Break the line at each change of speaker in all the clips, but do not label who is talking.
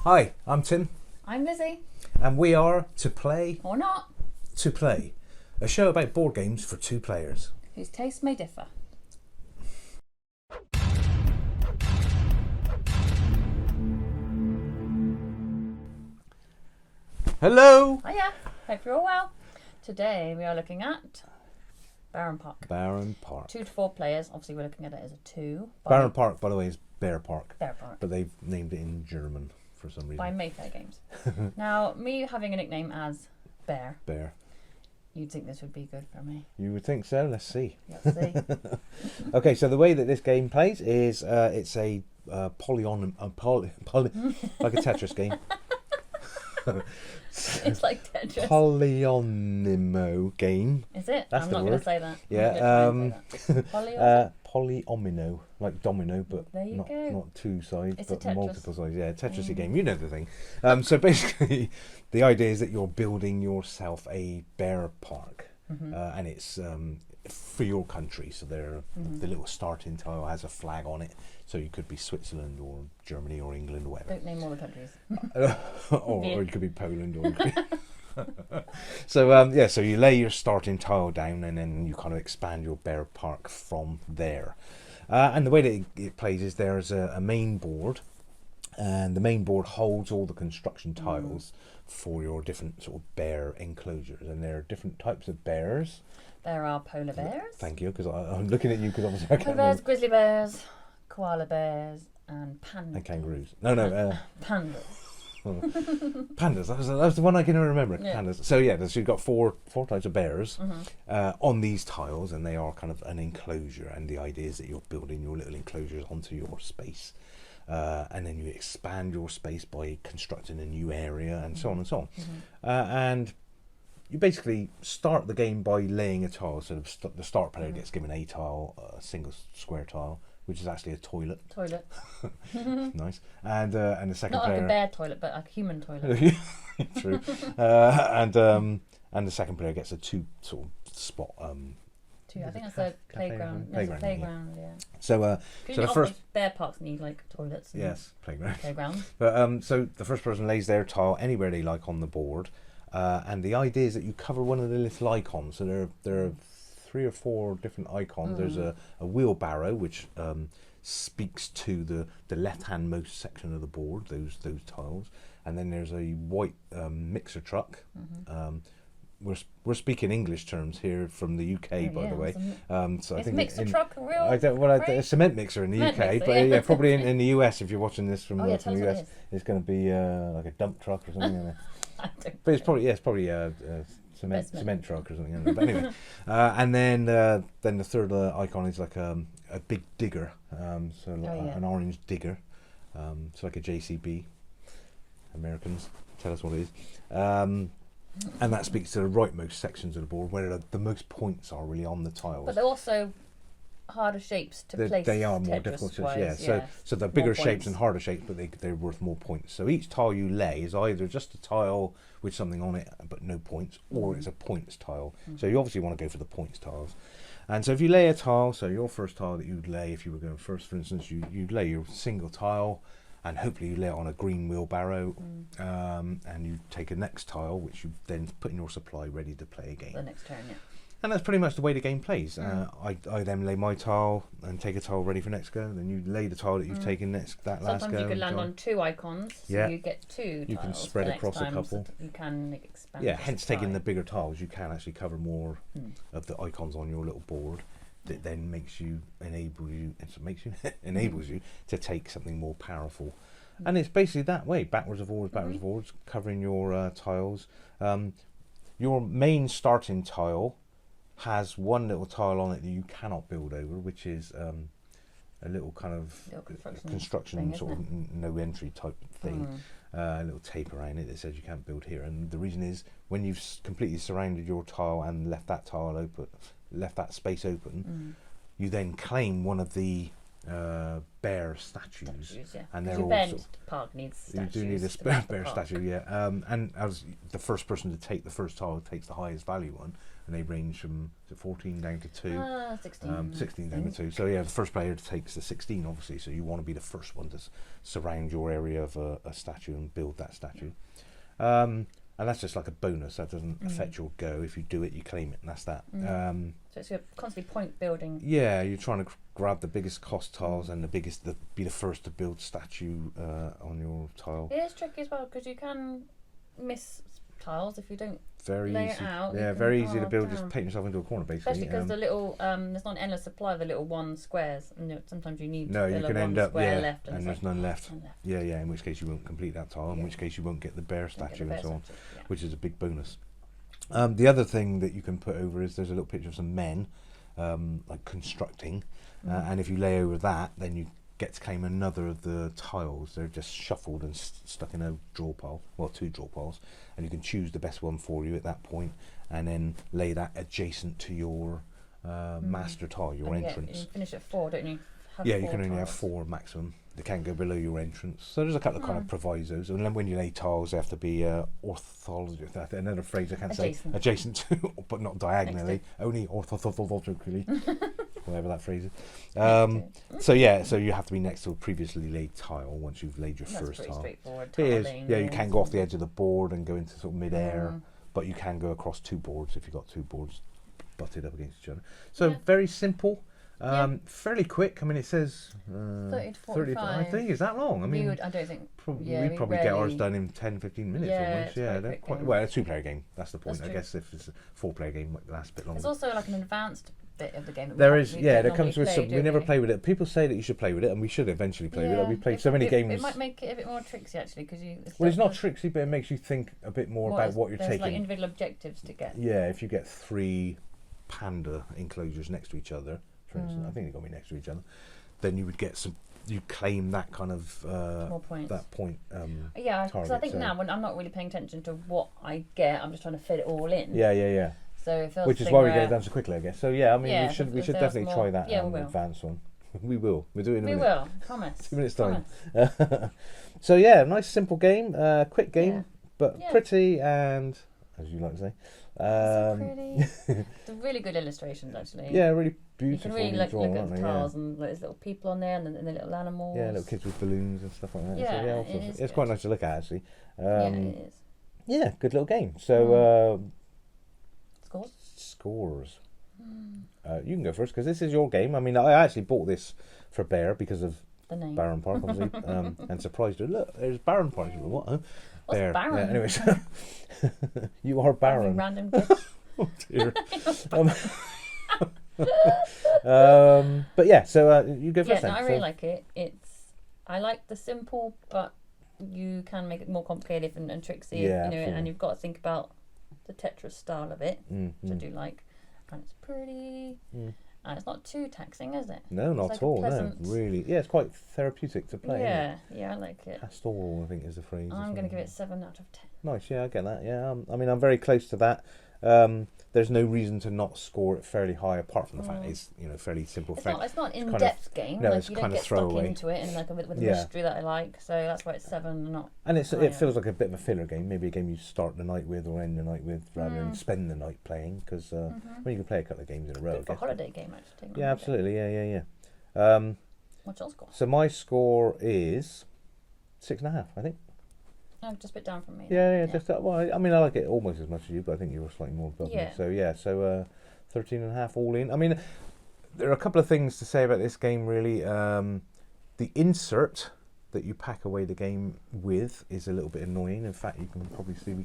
Hi, I'm Tim,
I'm Lizzie.
and we are To Play,
Or not.
To Play, a show about board games for two players.
Whose tastes may differ.
Hello!
Hiya. Hope you're all well. Today we are looking at Barenpark.
Barenpark.
2 to 4 players. Obviously we're looking at it as a 2.
Barenpark, by the way, is Bear Park,
Barenpark.
but they've named it in German for some reason.
By Mayfair Games. Now, me having a nickname as Bear,
Bear.
you'd think this would be good for me.
You would think so, let's see.
Let's see.
Okay, so the way that this game plays is it's a like a Tetris game.
It's like Tetris.
Polyomino game.
Is it?
That's
I'm
the
not going
word.
to say that.
Yeah.
Poly.
Polyomino, like domino, but
There you
not
go.
not two sides,
It's a
but
Tetris.
multiple sides. Yeah, Tetris game. You know the thing. So basically, the idea is that you're building yourself a bear park, and it's for your country. So the little starting tile has a flag on it. So you could be Switzerland or Germany or England or whatever.
Don't name all the countries.
or it could be Poland or it could be so so you lay your starting tile down and then you kind of expand your bear park from there, and the way that it plays is there's a main board, and the main board holds all the construction tiles for your different sort of bear enclosures, and there are different types of bears.
There are polar bears.
Thank you, because I'm looking at you because obviously I
Polar
can't
bears,
remember.
grizzly bears, koala bears, and pandas.
And kangaroos. No,
Pandas.
pandas. That was the one I can remember.
Yeah.
Pandas. So yeah, so you've got four types of bears on these tiles, and they are kind of an enclosure. And the idea is that you're building your little enclosures onto your space, and then you expand your space by constructing a new area, and so on and so on. And you basically start the game by laying a tile. So the start player gets given a tile, a single square tile, which is actually a toilet.
Toilet.
Nice. And the second
Not
player.
like a bear toilet, but like a human toilet.
True. And the second player gets a 2 sort of spot.
I think that's a playground. That's a playground, yeah.
So
Because
the first.
bear parks need like toilets. And
Yes, playground.
Playgrounds.
But so the first person lays their tile anywhere they like on the board, and the idea is that you cover one of the little icons. So there are 3 or 4 different icons. There's a wheelbarrow which speaks to the left-hand most section of the board. Those tiles, and then there's a white mixer truck. We're speaking English terms here from the UK, by the way. So I think
mixer truck a real?
a cement mixer in the
Cement
UK,
mixer,
but
yeah.
yeah, probably in the US, if you're watching this from
Oh, yeah,
the
tell us what
US,
it is.
it's going to be like a dump truck or something. Isn't it?
I don't
But it's
know.
probably a
Cement.
cement truck or something. But anyway, and then the third icon is like a big digger, so an orange digger, so like a JCB. Americans, tell us what it is. And that speaks to the rightmost sections of the board, where the most points are really on the tiles.
But they're also harder shapes to place.
They are more
Tetris
difficult to
wise,
So they're bigger
More
shapes
points.
and harder shapes, but they're worth more points. So each tile you lay is either just a tile with something on it but no points, or it's a points tile. So you obviously want to go for the points tiles. And so if you lay a tile, so your first tile that you'd lay if you were going first, for instance, you'd lay your single tile, and hopefully you lay it on a green wheelbarrow, and you take a next tile, which you then put in your supply ready to play again.
The next turn, yeah.
And that's pretty much the way the game plays. I then lay my tile and take a tile ready for next go. Then you lay the tile that you've taken last go.
Sometimes you could land on 2 icons, so
Yeah.
you get 2
You can
tiles
spread
for next
across a
time,
couple.
So you can expand.
Yeah,
the
hence
supply.
taking the bigger tiles, you can actually cover more of the icons on your little board. That then enables you to take something more powerful. And it's basically that way, backwards and forwards, covering your tiles. Your main starting tile has one little tile on it that you cannot build over, which is a little kind of construction
thing,
sort of no entry type thing, a little tape around it that says you can't build here. And the reason is when you've completely surrounded your tile and left that tile open, left that space open, you then claim one of the bear statues.
Yeah.
And they're
your
all
Barenpark needs statues.
you do need a
to make the
bear
park.
statue, yeah. And as the first person to take the first tile takes the highest value one, and they range from 14 down to 2.
16.
16 down to 2. So yeah, the first player takes the 16, obviously. So you want to be the first one to surround your area of a statue and build that statue. And that's just like a bonus. That doesn't affect your go. If you do it, you claim it, and that's that.
So it's constantly point building.
Yeah, you're trying to grab the biggest cost tiles and be the first to build statue on your tile.
It is tricky as well because you can miss tiles if you don't
Very
lay
easy.
it out.
Yeah, very easy to build. Just paint yourself into a corner, basically.
Especially because the little there's not an endless supply of the little one squares, and sometimes you need
no, you can end up
left
and there's none left. Yeah, in which case you won't complete that tile. In which case you won't get the bear statue and so on, which is a big bonus. The other thing that you can put over is there's a little picture of some men like constructing, and if you lay over that, then you get to claim another of the tiles. They're just shuffled and stuck in a draw pile, well, 2 draw piles, and you can choose the best one for you at that point and then lay that adjacent to your master tile, your entrance.
You finish at 4, don't you?
You can only have 4 maximum. They can't go below your entrance. So there's a couple of kind of provisos. And then when you lay tiles, they have to be another phrase I can't say. Adjacent to, but not diagonally. Only orthogonally. Whatever that phrase is. So you have to be next to a previously laid tile once you've laid your first tile.
Straightforward.
It is. Yeah, you can go off the edge of the board and go into sort of mid-air, but you can go across 2 boards if you've got 2 boards butted up against each other. So very simple. Fairly quick. I mean, it says
30 to 45.
I think is that long. I mean,
I don't think.
We probably get ours done in 10-15 minutes almost. Yeah, they're quite well. A 2-player game. That's the point. I guess if it's a 4-player game, it might last a bit longer.
There's also like an advanced bit of the game.
There is. There comes with some. We never play with it. People say that you should play with it, and we should eventually play with it. We played so many games.
It might make it a bit more tricksy actually, because
it's not tricksy, but it makes you think a bit more about what you're taking.
There's like individual objectives to get.
Yeah, if you get 3 panda enclosures next to each other. For instance, I think they've got to be next to each other. Then you would get some. You claim that kind of
more points.
That point.
Because I think now when I'm not really paying attention to what I get, I'm just trying to fit it all in.
Yeah.
So it feels
which is why we get it done so quickly, I guess. So I mean, we should definitely try that advanced one. We will. We'll do it in a minute.
We will. Promise.
2 minutes time. So nice simple game, quick game, but pretty and, as you like to say.
So pretty. They're really good illustrations, actually.
Yeah, really beautiful.
You can really look at the tiles and there's little people on there and the little animals.
Yeah, little kids with balloons and stuff like that.
Yeah,
so, it's quite nice to look at, actually.
It is.
Yeah, good little game. So, Scores. You can go first because this is your game. I mean, I actually bought this for Bear because of
the name.
Barenpark, obviously, and surprised her. Look, there's Barenpark. What? Huh?
What's
Bear.
Baron?
Yeah, anyways, you are Baron.
Random bitch.
Oh dear. But yeah, so you go first.
I really like it. I like the simple, but you can make it more complicated and tricksy.
Yeah,
and you've got to think about the Tetris style of it, which I do like. And it's pretty. And it's not too taxing, is it?
No, not at all. No, really. Yeah, it's quite therapeutic to play.
Yeah, I like it.
Pastoral, I think, is the phrase.
I'm going to give it 7 out of 10.
Nice, yeah, I get that. Yeah, I mean, I'm very close to that. There's no reason to not score it fairly high, apart from the fact it's fairly simple.
It's not an in-depth game.
No,
like,
it's
you
kind
don't
of
get stuck
throwaway
into it and with the mystery that I like. So that's why it's 7, not.
And it feels like a bit of a filler game. Maybe a game you start the night with or end the night with, rather than spend the night playing. Because when you can play a couple of games in a row,
Good for a holiday game, actually.
Yeah, absolutely. Yeah.
What's your score?
So my score is 6.5, I think.
Oh, just a bit down from me.
Yeah. Just well, I mean, I like it almost as much as you, but I think you were slightly more above me. So 13.5 all in. I mean, there are a couple of things to say about this game, really. The insert that you pack away the game with is a little bit annoying. In fact, you can probably see we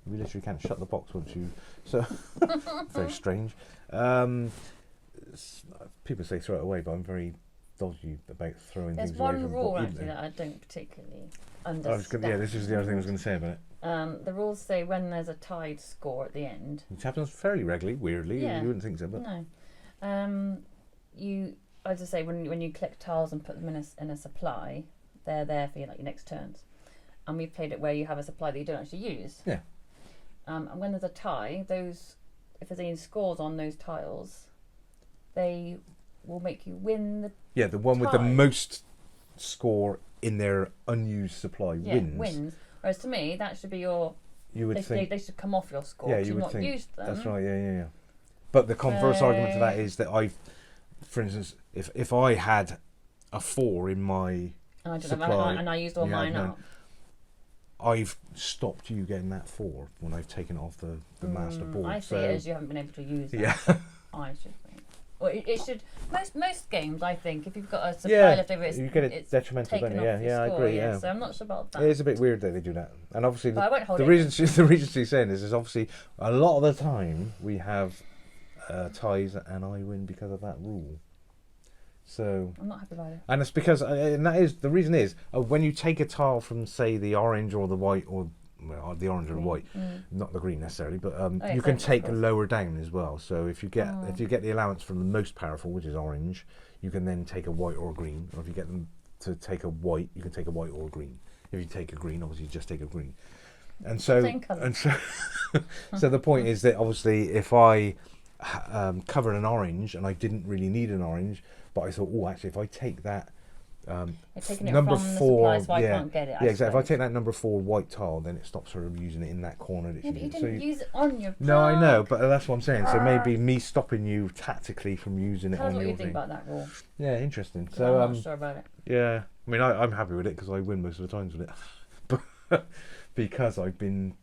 literally can't shut the box once you. So very strange. People say throw it away, but I'm very dodgy about throwing things away.
There's one rule actually that I don't particularly understand.
This is the other thing I was going to say about it.
The rules say when there's a tied score at the end,
which happens fairly regularly. Weirdly, you wouldn't think so, but
no. As I say, when you collect tiles and put them in a supply, they're there for your next turns. And we've played it where you have a supply that you don't actually use.
Yeah.
And when there's a tie, if there's any scores on those tiles, they will make you win the
the one with the
tie.
most score in their unused supply wins.
Whereas to me, that should be your.
You would think
they should come off your score.
Yeah,
because
you
you've
would
not
think.
used them.
That's right. Yeah. But the converse argument to that is that for instance, if I had a 4 in my supply,
and I used all mine up.
I've stopped you getting that 4 when I've taken it off the master board.
I see it as you haven't been able to use it.
Yeah.
I should think. Well, it should. Most games, I think, if you've got a supply left over,
you get it detrimental, don't you? Yeah, I agree. Yeah.
So I'm not sure about that.
It is a bit weird that they do that, and obviously the reason she's saying this is obviously a lot of the time we have ties and I win because of that rule. So
I'm not happy about it.
And it's because, and that is the reason is when you take a tile from say the orange or the white or the orange or the white, not the green necessarily, but you can take lower down as well. So if you get the allowance from the most powerful, which is orange, you can then take a white or a green. Or if you get them to take a white, you can take a white or a green. If you take a green, obviously you just take a green. And so so the point is that obviously if I covered an orange and I didn't really need an orange, but I thought, oh, actually, if I take that number 4,
so I can't get it.
Exactly. If I take that number 4 white tile, then it stops her using it in that corner. That
but you didn't use it on your.
No, I know, but that's what I'm saying. So maybe me stopping you tactically from using it on your.
Tell us what you think about that rule.
Yeah, interesting. So
I'm not sure about it.
Yeah, I mean, I'm happy with it because I win most of the times with it, but because I've been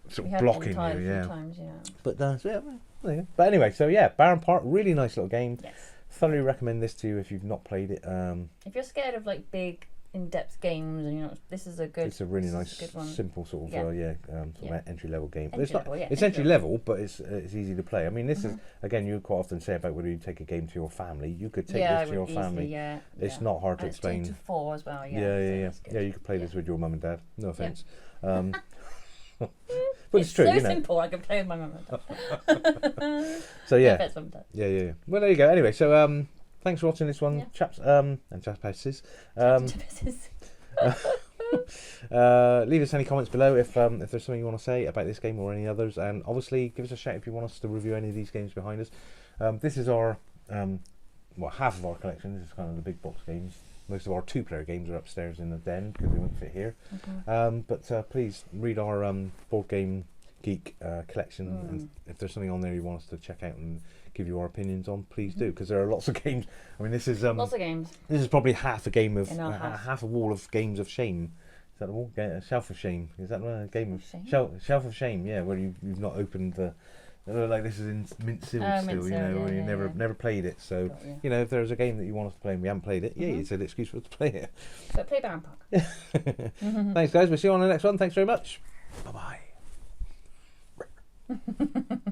sort of blocking you. Yeah.
Times, yeah.
But but anyway, so yeah, Barenpark, really nice little game.
Yes.
Thoroughly recommend this to you if you've not played it.
If you're scared of like big, in-depth games, and this is a good.
It's a really nice, simple sort of entry level game. It's entry level, but it's easy to play. I mean, this is again, you quite often say about whether you take a game to your family. You could take this to your family. It's not hard to explain.
It's 2 to 4 as well.
Yeah. You could play this with your mum and dad. No offense. But it's true,
so simple. I can play with my mum and dad.
So yeah.
Yeah.
Well, there you go. Anyway, so thanks for watching this one, chaps and chappesses. Leave us any comments below if there's something you want to say about this game or any others, and obviously give us a shout if you want us to review any of these games behind us. This is our half of our collection. This is kind of the big box games. Most of our 2-player games are upstairs in the den because they won't fit here. But please read our Board Game Geek collection, and if there's something on there you want us to check out and give you our opinions on, please do, because there are lots of games. I mean, this is
lots of games.
This is probably half a game of half a wall of games of shame. Is that a wall? Shelf of shame. Is that a game of shame? Shelf of shame. Yeah, where you've not opened the. Like this is in mint seal still, where you never played it. So if there's a game that you want us to play and we haven't played it, it's an excuse for us to play it.
So play Barenpark.
Thanks, guys. We'll see you on the next one. Thanks very much. Bye bye.